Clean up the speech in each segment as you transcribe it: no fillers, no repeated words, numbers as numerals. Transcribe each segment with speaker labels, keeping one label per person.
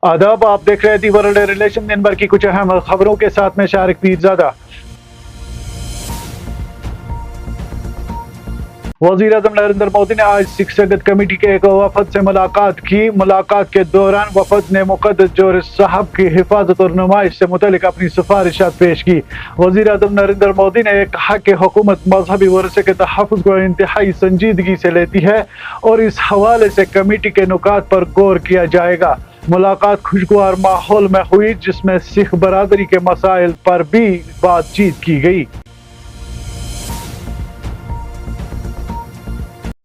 Speaker 1: आदाब, आप देख रहे हैं दी वर्ल्ड रिलेशन। दिन भर की कुछ अहम खबरों के साथ में शारिक पीरजादा। वज़ीर आज़म नरेंद्र मोदी ने आज सिख संगत कमेटी के एक वफद से मुलाकात की। मुलाकात के दौरान वफद ने मुक़द्दस जोरिस साहब की हिफाजत और नुमाइश से मुतल्लिक अपनी सिफारिशात पेश की। वज़ीर आज़म नरेंद्र मोदी ने कहा कि हुकूमत मजहबी वरसे के तहफ़्फ़ुज़ को इंतहाई संजीदगी से लेती है और इस हवाले से कमेटी के नुकात पर गौर किया जाएगा। मुलाकात खुशगवार माहौल में हुई, जिसमें सिख बरादरी के मसाइल पर भी बातचीत की गई।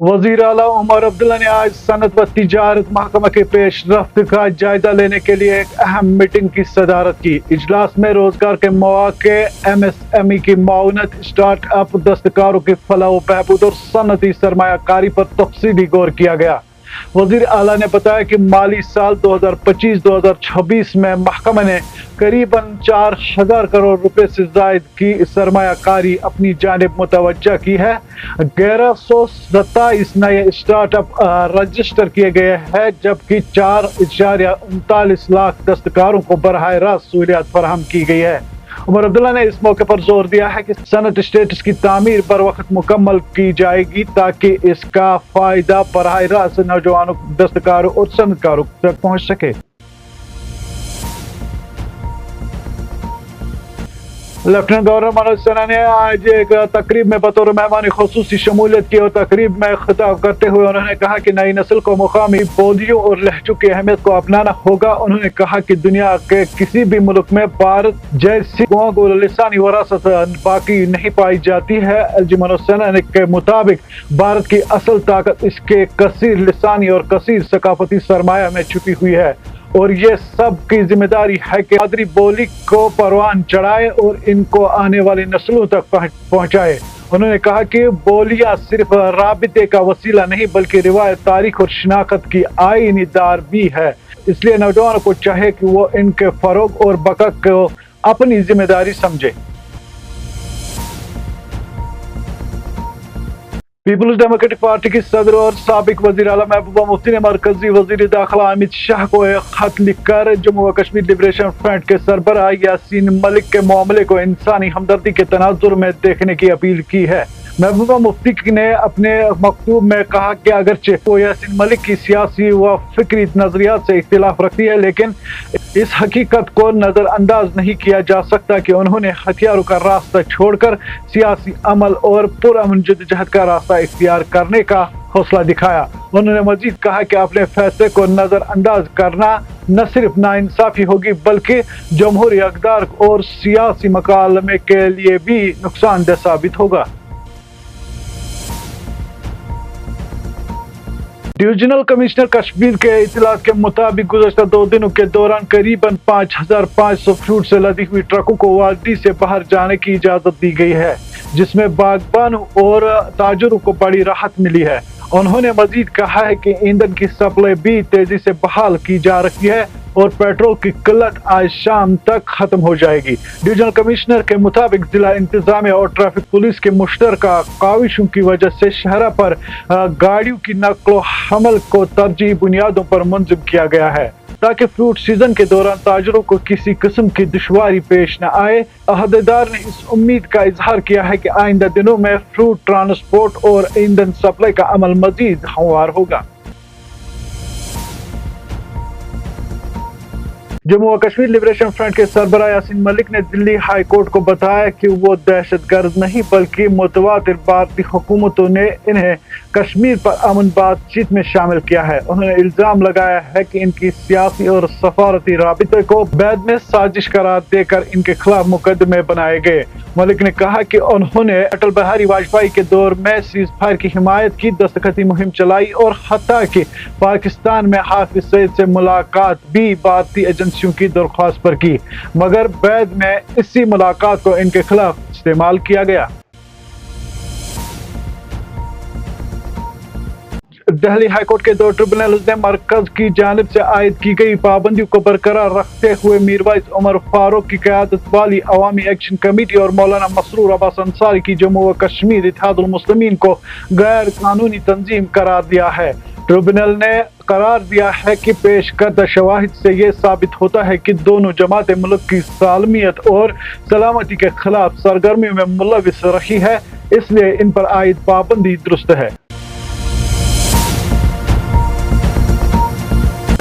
Speaker 1: वज़ीर आला उमर अब्दुल्ला ने आज सनअत व तिजारत महकमा के पेशरफ्त का जायजा लेने के लिए एक अहम मीटिंग की सदारत की। इजलास में रोजगार के मौके, MSME की माउनत, स्टार्ट अप, दस्तकारों की फलाह व बहबूद और सनती सरमायाकारी पर तफसीली गौर किया गया। वज़ीर आला ने बताया कि माली साल 2025-2026 में महकमा ने करीबन 4000 करोड़ रुपए से जायद की सरमायाकारी अपनी जानिब मुतवज्जा की है। 1127 नए स्टार्टअप रजिस्टर किए गए हैं, जबकि 4.39 लाख दस्तकारों को बराह रास्त सहूलियात फराहम की गई है। उमर अब्दुल्ला ने इस मौके पर जोर दिया है कि सनत स्टेटस की तामीर बर वक्त मुकम्मल की जाएगी ताकि इसका फायदा बराह रास्त नौजवानों, दस्तकारों और सनतकारों तक पहुंच सके। लेफ्टिनेंट गवर्नर मनोज सिन्हा ने आज एक तकरीब में बतौर मेहमान खुसूसी शमूलियत की और तकरीब में खिताब करते हुए उन्होंने कहा कि नई नस्ल को मुकामी बोलियों और लहजों की अहमियत को अपनाना होगा। उन्होंने कहा कि दुनिया के किसी भी मुल्क में भारत जैसी लिसानी वरासत बाकी नहीं पाई जाती है। एलजी मनोज सिन्हा के मुताबिक भारत की असल ताकत इसके कसीर लिसानी और कसीर सकाफती सरमाया में छुपी हुई है और ये सब की जिम्मेदारी है कि मादरी बोली को परवान चढ़ाए और इनको आने वाली नस्लों तक पहुंचाए। उन्होंने कहा कि बोलियां सिर्फ राबिते का वसीला नहीं बल्कि रिवायत, तारीख और शिनाख्त की आईनी दार भी है। इसलिए नौजवानों को चाहे कि वो इनके फरोग और बका को अपनी जिम्मेदारी समझे। पीपल्स डेमोक्रेटिक पार्टी की सदर और साबिक वजीर आला महबूबा मुफ्ती ने मरकजी वजीर दाखिला अमित शाह को एक खत लिखकर जम्मू व कश्मीर लिबरेशन फ्रंट के सरबराह यासीन मलिक के मामले को इंसानी हमदर्दी के तनाजुर में देखने की अपील की है। महबूबा मुफ्ती ने अपने मकतूब में कहा कि अगरचे वो यासीन मलिक की सियासी व फिक्री नजरियात से इख्तिलाफ रखती है, लेकिन इस हकीकत को नज़रअंदाज नहीं किया जा सकता कि उन्होंने हथियारों का रास्ता छोड़कर सियासी अमल और पुरअमन जद्दोजहद का रास्ता इख्तियार करने का हौसला दिखाया। उन्होंने मजीद कहा कि अपने फैसले को नज़रअंदाज करना न सिर्फ नाइंसाफी होगी बल्कि जमहूरी अक़दार और सियासी मकालमे के लिए भी नुकसानदेह साबित होगा। डिविजनल कमिश्नर कश्मीर के इत्तलात के मुताबिक गुज़श्ता 2 दिनों के दौरान करीबन 5500 फ्रूट से लदी हुई ट्रकों को वादी से बाहर जाने की इजाज़त दी गई है, जिसमें बागबानों और ताजरों को बड़ी राहत मिली है। उन्होंने मजीद कहा है कि ईंधन की सप्लाई भी तेजी से बहाल की जा रही है और पेट्रोल की किल्लत आज शाम तक खत्म हो जाएगी। डिविजनल कमिश्नर के मुताबिक जिला इंतजामिया और ट्रैफिक पुलिस के मुश्तरका काविशों की वजह से शहरा पर गाड़ियों की नक्लो हमल को तरजीही बुनियादों पर मुंतज़िम किया गया है ताकि फ्रूट सीजन के दौरान ताजरों को किसी किस्म की दुश्वारी पेश न आए। अहदेदार ने इस उम्मीद का इजहार किया है कि आइंदा दिनों में फ्रूट ट्रांसपोर्ट और ईंधन सप्लाई का अमल मजीद हमवार होगा। जम्मू व कश्मीर लिबरेशन फ्रंट के सरबराह यासीन मलिक ने दिल्ली हाई कोर्ट को बताया कि वो दहशतगर्द नहीं बल्कि मुतवातिर भारतीय हुकूमतों ने इन्हें कश्मीर पर अमन बातचीत में शामिल किया है। उन्होंने इल्जाम लगाया है कि इनकी सियासी और सफारती राबिते को बाद में साजिश करार देकर इनके खिलाफ मुकदमे बनाए गए। मलिक ने कहा कि उन्होंने अटल बिहारी वाजपेयी के दौर में सीज फायर की हिमायत की, दस्तखती मुहिम चलाई और हत्ता कि पाकिस्तान में हाफिज सईद से मुलाकात भी भारतीय एजेंसियों की दरख्वास्त पर की, मगर बाद में इसी मुलाकात को इनके खिलाफ इस्तेमाल किया गया। दिल्ली हाईकोर्ट के 2 ट्रिब्यूनल्स ने मरकज की जानिब से आयद की गई पाबंदियों को बरकरार रखते हुए मीरवाइज उमर फारूक की क़यादत वाली अवामी एक्शन कमेटी और मौलाना मसरूर अब्बास अंसारी की जम्मू व कश्मीर इत्तेहादुल मुस्लिमीन को गैर कानूनी तंजीम करार दिया है। ट्रिब्यूनल ने قرار دیا ہے کہ پیش کردہ شواہد سے یہ ثابت ہوتا ہے کہ دونوں جماعتیں ملک کی سالمیت اور سلامتی کے خلاف سرگرمیوں میں ملوث رہی ہے، اس لیے ان پر عائد پابندی درست ہے۔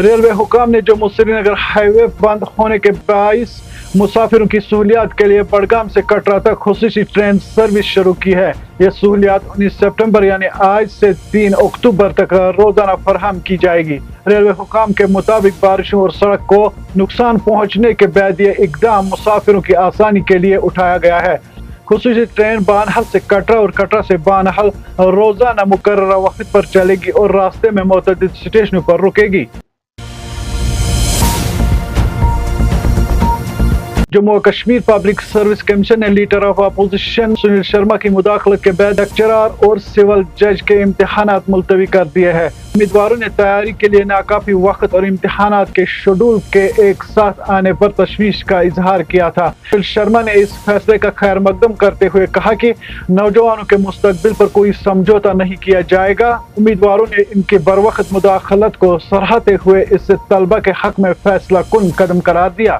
Speaker 1: ریلوے حکام نے جموں سری نگر ہائی وے بند ہونے کے باعث مسافروں کی سہولیات کے لیے بڑگام سے کٹرا تک خصوصی ٹرین سروس شروع کی ہے۔ یہ سہولیات 19 سپٹمبر یعنی آج سے 3 اکتوبر تک روزانہ فراہم کی جائے گی۔ ریلوے حکام کے مطابق بارشوں اور سڑک کو نقصان پہنچنے کے بعد یہ اقدام مسافروں کی آسانی کے لیے اٹھایا گیا ہے۔ خصوصی ٹرین بانہل سے کٹرا اور کٹرا سے بانہل روزانہ مقررہ وقت پر چلے گی اور راستے میں متعدد اسٹیشنوں پر رکے گی۔ جموں و کشمیر پبلک سروس کمیشن نے leader of opposition Sunil Sharma کی مداخلت کے بعد لیکچرار اور سول جج کے امتحانات ملتوی کر دیے ہیں۔ امیدواروں نے تیاری کے لیے ناکافی وقت اور امتحانات کے شیڈول کے ایک ساتھ آنے پر تشویش کا اظہار کیا تھا۔ سنیل شرما نے اس فیصلے کا خیر مقدم کرتے ہوئے کہا کہ نوجوانوں کے مستقبل پر کوئی سمجھوتہ نہیں کیا جائے گا۔ امیدواروں نے ان کی بروقت مداخلت کو سراہتے ہوئے اسے طلبہ کے حق میں فیصلہ کن قدم قرار دیا۔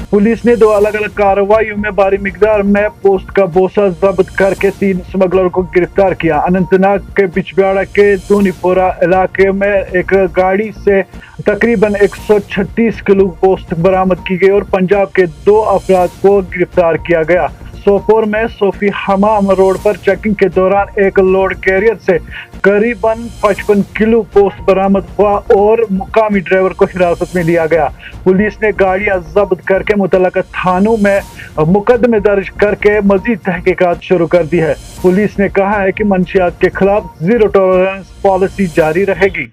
Speaker 1: پولیس نے 2 الگ الگ کارروائیوں میں بھاری مقدار میں پوسٹ کا بوسہ ضبط کر کے 3 اسمگلروں کو گرفتار کیا۔ اننت ناگ کے بچبیاڑا کے دونی پورہ علاقے میں ایک گاڑی سے تقریباً 136 کلو پوسٹ برآمد کی گئی اور پنجاب کے 2 افراد کو گرفتار کیا گیا۔ سوپور میں صوفی حمام روڈ پر چیکنگ کے دوران ایک لوڈ کیریئر سے قریباً 55 کلو پوسٹ برآمد ہوا اور مقامی ڈرائیور کو حراست میں لیا گیا۔ پولیس نے گاڑیاں ضبط کر کے متعلقہ تھانوں میں مقدمے درج کر کے مزید تحقیقات شروع کر دی ہے۔ پولیس نے کہا ہے کہ منشیات کے خلاف زیرو ٹالرنس پالیسی جاری رہے گی۔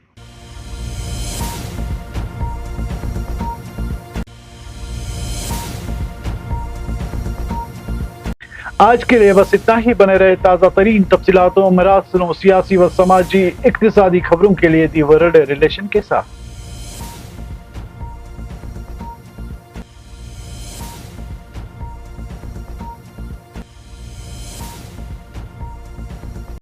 Speaker 1: آج کے لیے بس اتنا ہی۔ بنے رہے تازہ ترین تفصیلاتوں، مراسلوں، سیاسی و سماجی اقتصادی خبروں کے لیے دی ورلڈ ریلیشن کے ساتھ۔